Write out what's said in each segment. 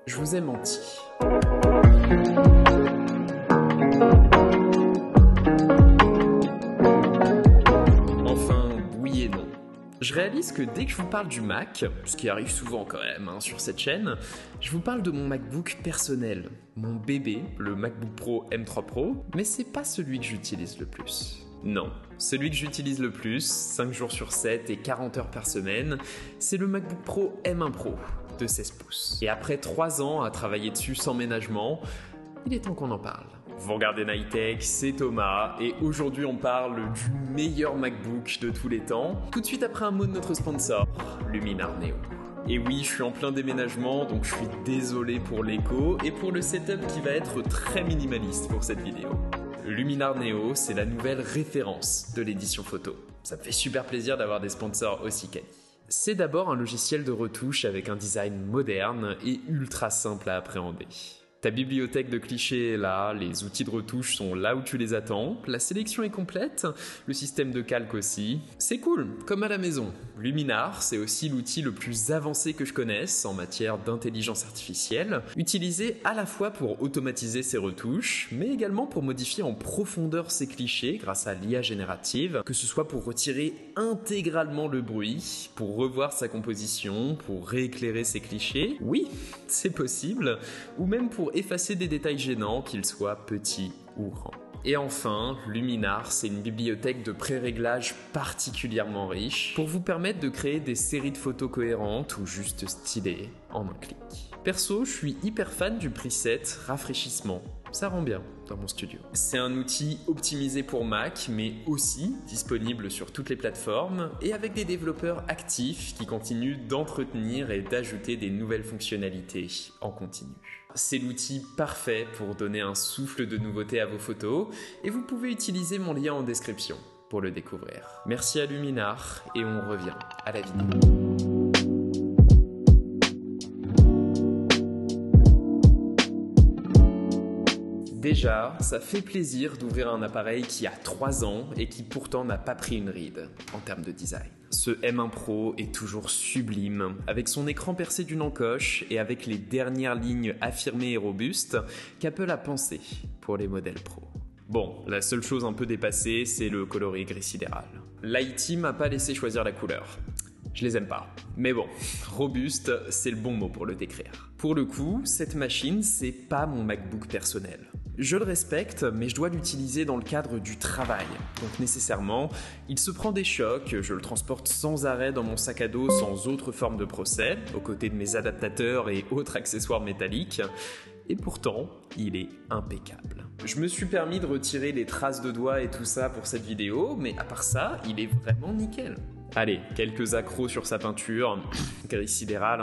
Je vous ai menti. Enfin, oui et non. Je réalise que dès que je vous parle du Mac, ce qui arrive souvent quand même sur cette chaîne, je vous parle de mon MacBook personnel, mon bébé, le MacBook Pro M3 Pro, mais c'est pas celui que j'utilise le plus. Non, celui que j'utilise le plus, 5 jours sur 7 et 40 heures par semaine, c'est le MacBook Pro M1 Pro de 16 pouces. Et après 3 ans à travailler dessus sans ménagement, il est temps qu'on en parle. Vous regardez Nightech, c'est Thomas, et aujourd'hui on parle du meilleur MacBook de tous les temps, tout de suite après un mot de notre sponsor, Luminar Neo. Et oui, je suis en plein déménagement, donc je suis désolé pour l'écho et pour le setup qui va être très minimaliste pour cette vidéo. Luminar Neo, c'est la nouvelle référence de l'édition photo. Ça me fait super plaisir d'avoir des sponsors aussi quali. C'est d'abord un logiciel de retouche avec un design moderne et ultra simple à appréhender. Ta bibliothèque de clichés est là, les outils de retouche sont là où tu les attends, la sélection est complète, le système de calque aussi. C'est cool, comme à la maison. Luminar, c'est aussi l'outil le plus avancé que je connaisse en matière d'intelligence artificielle, utilisé à la fois pour automatiser ses retouches, mais également pour modifier en profondeur ses clichés grâce à l'IA générative, que ce soit pour retirer intégralement le bruit, pour revoir sa composition, pour rééclairer ses clichés. Oui, c'est possible, ou même pour effacer des détails gênants, qu'ils soient petits ou grands. Et enfin, Luminar, c'est une bibliothèque de pré-réglage particulièrement riche pour vous permettre de créer des séries de photos cohérentes ou juste stylées en un clic. Perso, je suis hyper fan du preset rafraîchissement. Ça rend bien dans mon studio. C'est un outil optimisé pour Mac, mais aussi disponible sur toutes les plateformes et avec des développeurs actifs qui continuent d'entretenir et d'ajouter des nouvelles fonctionnalités en continu. C'est l'outil parfait pour donner un souffle de nouveauté à vos photos et vous pouvez utiliser mon lien en description pour le découvrir. Merci à Luminar et on revient à la vidéo. Déjà, ça fait plaisir d'ouvrir un appareil qui a 3 ans et qui pourtant n'a pas pris une ride en termes de design. Ce M1 Pro est toujours sublime, avec son écran percé d'une encoche et avec les dernières lignes affirmées et robustes qu'Apple a pensé pour les modèles Pro. Bon, la seule chose un peu dépassée, c'est le coloris gris sidéral. L'IT m'a pas laissé choisir la couleur. Je les aime pas. Mais bon, robuste, c'est le bon mot pour le décrire. Pour le coup, cette machine, c'est pas mon MacBook personnel. Je le respecte, mais je dois l'utiliser dans le cadre du travail. Donc nécessairement, il se prend des chocs, je le transporte sans arrêt dans mon sac à dos sans autre forme de procès, aux côtés de mes adaptateurs et autres accessoires métalliques. Et pourtant, il est impeccable. Je me suis permis de retirer les traces de doigts et tout ça pour cette vidéo, mais à part ça, il est vraiment nickel. Allez, quelques accros sur sa peinture, gris sidéral,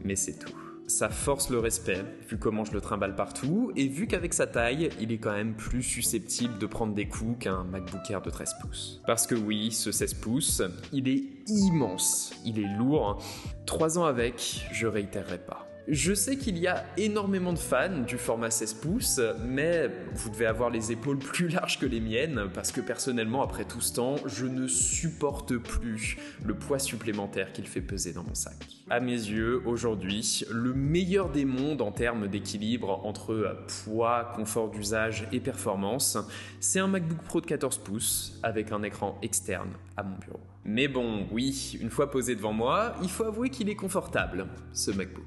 mais c'est tout. Ça force le respect, vu comment je le trimballe partout, et vu qu'avec sa taille, il est quand même plus susceptible de prendre des coups qu'un MacBook Air de 13 pouces. Parce que oui, ce 16 pouces, il est immense, il est lourd. 3 ans avec, je réitérerai pas. Je sais qu'il y a énormément de fans du format 16 pouces, mais vous devez avoir les épaules plus larges que les miennes, parce que personnellement, après tout ce temps, je ne supporte plus le poids supplémentaire qu'il fait peser dans mon sac. À mes yeux, aujourd'hui, le meilleur des mondes en termes d'équilibre entre poids, confort d'usage et performance, c'est un MacBook Pro de 14 pouces avec un écran externe à mon bureau. Mais bon, oui, une fois posé devant moi, il faut avouer qu'il est confortable, ce MacBook.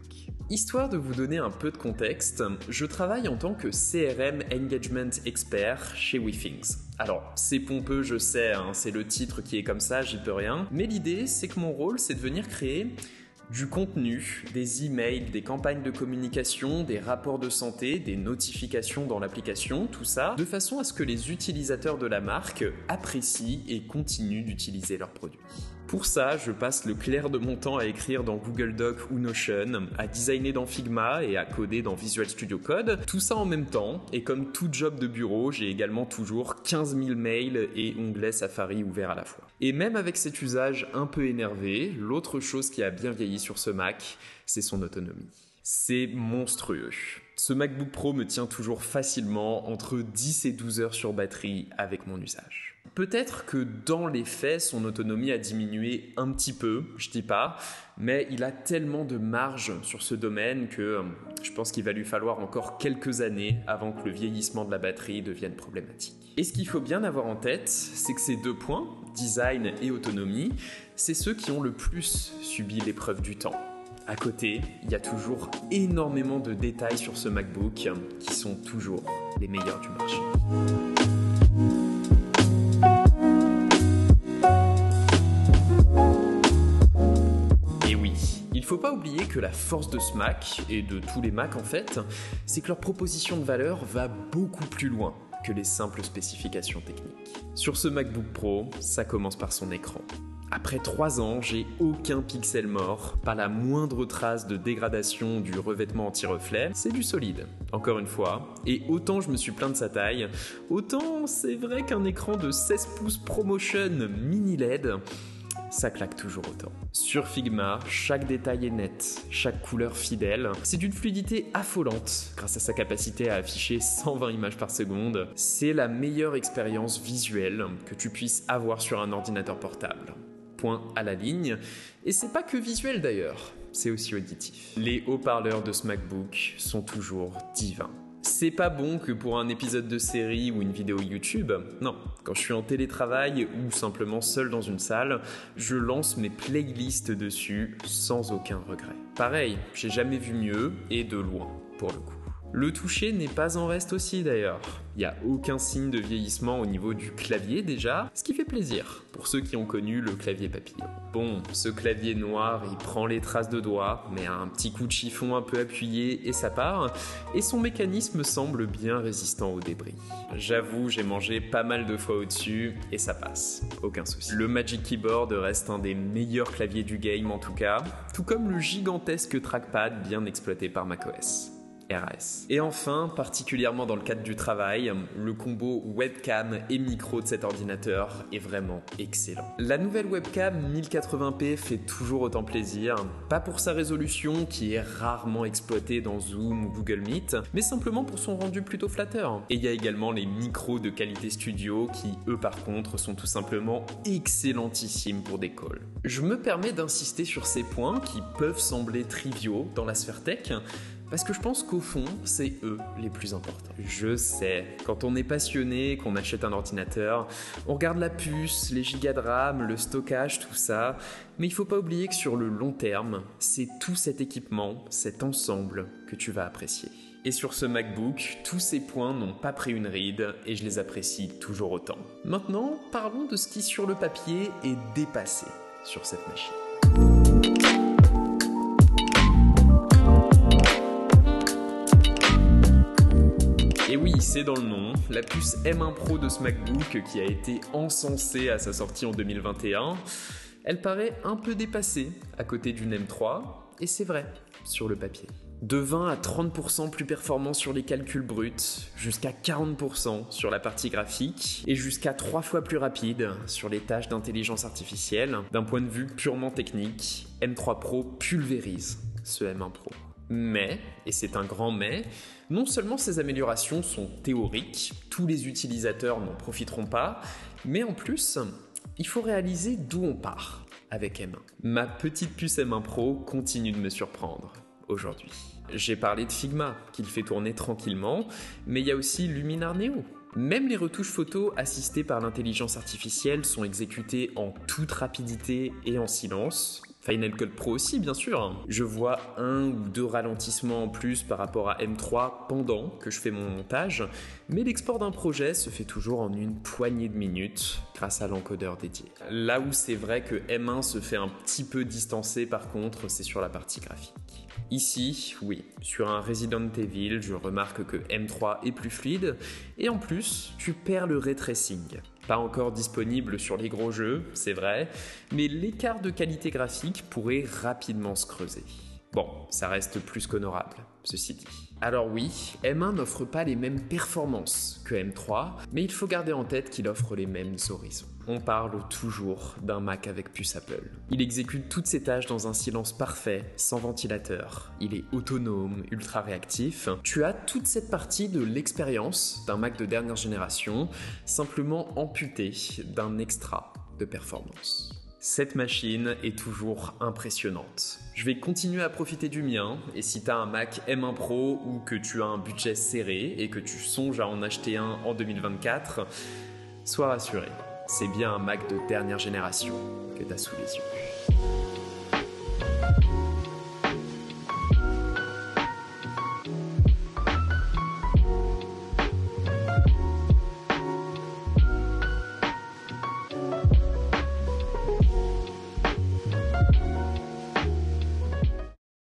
Histoire de vous donner un peu de contexte, je travaille en tant que CRM Engagement Expert chez WeThings. Alors, c'est pompeux, je sais, c'est le titre qui est comme ça, j'y peux rien, mais l'idée, c'est que mon rôle, c'est de venir créer du contenu, des emails, des campagnes de communication, des rapports de santé, des notifications dans l'application, tout ça, de façon à ce que les utilisateurs de la marque apprécient et continuent d'utiliser leurs produits. Pour ça, je passe le clair de mon temps à écrire dans Google Docs ou Notion, à designer dans Figma et à coder dans Visual Studio Code, tout ça en même temps, et comme tout job de bureau, j'ai également toujours 15 000 mails et onglets Safari ouverts à la fois. Et même avec cet usage un peu énervé, l'autre chose qui a bien vieilli sur ce Mac, c'est son autonomie. C'est monstrueux. Ce MacBook Pro me tient toujours facilement entre 10 et 12 heures sur batterie avec mon usage. Peut-être que dans les faits, son autonomie a diminué un petit peu, je dis pas, mais il a tellement de marge sur ce domaine que je pense qu'il va lui falloir encore quelques années avant que le vieillissement de la batterie devienne problématique. Et ce qu'il faut bien avoir en tête, c'est que ces deux points, design et autonomie, c'est ceux qui ont le plus subi l'épreuve du temps. À côté, il y a toujours énormément de détails sur ce MacBook qui sont toujours les meilleurs du marché. Il ne faut pas oublier que la force de ce Mac, et de tous les Macs en fait, c'est que leur proposition de valeur va beaucoup plus loin que les simples spécifications techniques. Sur ce MacBook Pro, ça commence par son écran. Après 3 ans, j'ai aucun pixel mort, pas la moindre trace de dégradation du revêtement anti-reflet, c'est du solide, encore une fois. Et autant je me suis plaint de sa taille, autant c'est vrai qu'un écran de 16 pouces ProMotion mini LED, ça claque toujours autant. Sur Figma, chaque détail est net, chaque couleur fidèle. C'est d'une fluidité affolante grâce à sa capacité à afficher 120 images par seconde. C'est la meilleure expérience visuelle que tu puisses avoir sur un ordinateur portable. Point à la ligne. Et c'est pas que visuel d'ailleurs, c'est aussi auditif. Les haut-parleurs de ce MacBook sont toujours divins. C'est pas bon que pour un épisode de série ou une vidéo YouTube. Non, quand je suis en télétravail ou simplement seul dans une salle, je lance mes playlists dessus sans aucun regret. Pareil, j'ai jamais vu mieux et de loin pour le coup. Le toucher n'est pas en reste aussi d'ailleurs. Il n'y a aucun signe de vieillissement au niveau du clavier déjà, ce qui fait plaisir pour ceux qui ont connu le clavier papillon. Bon, ce clavier noir, il prend les traces de doigts, mais un petit coup de chiffon un peu appuyé et ça part, et son mécanisme semble bien résistant aux débris. J'avoue, j'ai mangé pas mal de fois au-dessus et ça passe, aucun souci. Le Magic Keyboard reste un des meilleurs claviers du game en tout cas, tout comme le gigantesque trackpad bien exploité par macOS. RAS. Et enfin, particulièrement dans le cadre du travail, le combo webcam et micro de cet ordinateur est vraiment excellent. La nouvelle webcam 1080p fait toujours autant plaisir, pas pour sa résolution qui est rarement exploitée dans Zoom ou Google Meet, mais simplement pour son rendu plutôt flatteur. Et il y a également les micros de qualité studio qui, eux par contre, sont tout simplement excellentissimes pour des calls. Je me permets d'insister sur ces points qui peuvent sembler triviaux dans la sphère tech, parce que je pense qu'au fond, c'est eux les plus importants. Je sais, quand on est passionné, qu'on achète un ordinateur, on regarde la puce, les gigas de RAM, le stockage, tout ça, mais il faut pas oublier que sur le long terme, c'est tout cet équipement, cet ensemble que tu vas apprécier. Et sur ce MacBook, tous ces points n'ont pas pris une ride et je les apprécie toujours autant. Maintenant, parlons de ce qui sur le papier est dépassé sur cette machine. Et oui, c'est dans le nom, la puce M1 Pro de ce MacBook qui a été encensée à sa sortie en 2021, elle paraît un peu dépassée à côté d'une M3, et c'est vrai, sur le papier. De 20 à 30% plus performant sur les calculs bruts, jusqu'à 40% sur la partie graphique, et jusqu'à 3 fois plus rapide sur les tâches d'intelligence artificielle. D'un point de vue purement technique, M3 Pro pulvérise ce M1 Pro. Mais, et c'est un grand mais, non seulement ces améliorations sont théoriques, tous les utilisateurs n'en profiteront pas, mais en plus, il faut réaliser d'où on part avec M1. Ma petite puce M1 Pro continue de me surprendre aujourd'hui. J'ai parlé de Figma, qui le fait tourner tranquillement, mais il y a aussi Luminar Neo. Même les retouches photos assistées par l'intelligence artificielle sont exécutées en toute rapidité et en silence. Final Cut Pro aussi, bien sûr. Je vois 1 ou 2 ralentissements en plus par rapport à M3 pendant que je fais mon montage, mais l'export d'un projet se fait toujours en une poignée de minutes grâce à l'encodeur dédié. Là où c'est vrai que M1 se fait un petit peu distancer par contre, c'est sur la partie graphique. Ici, oui, sur un Resident Evil, je remarque que M3 est plus fluide, et en plus, tu perds le ray tracing. Pas encore disponible sur les gros jeux, c'est vrai, mais l'écart de qualité graphique pourrait rapidement se creuser. Bon, ça reste plus qu'honorable, ceci dit. Alors oui, M1 n'offre pas les mêmes performances que M3, mais il faut garder en tête qu'il offre les mêmes horizons. On parle toujours d'un Mac avec puce Apple. Il exécute toutes ses tâches dans un silence parfait, sans ventilateur. Il est autonome, ultra réactif. Tu as toute cette partie de l'expérience d'un Mac de dernière génération, simplement amputée d'un extra de performance. Cette machine est toujours impressionnante. Je vais continuer à profiter du mien, et si tu as un Mac M1 Pro ou que tu as un budget serré et que tu songes à en acheter un en 2024, sois rassuré, c'est bien un Mac de dernière génération que tu as sous les yeux.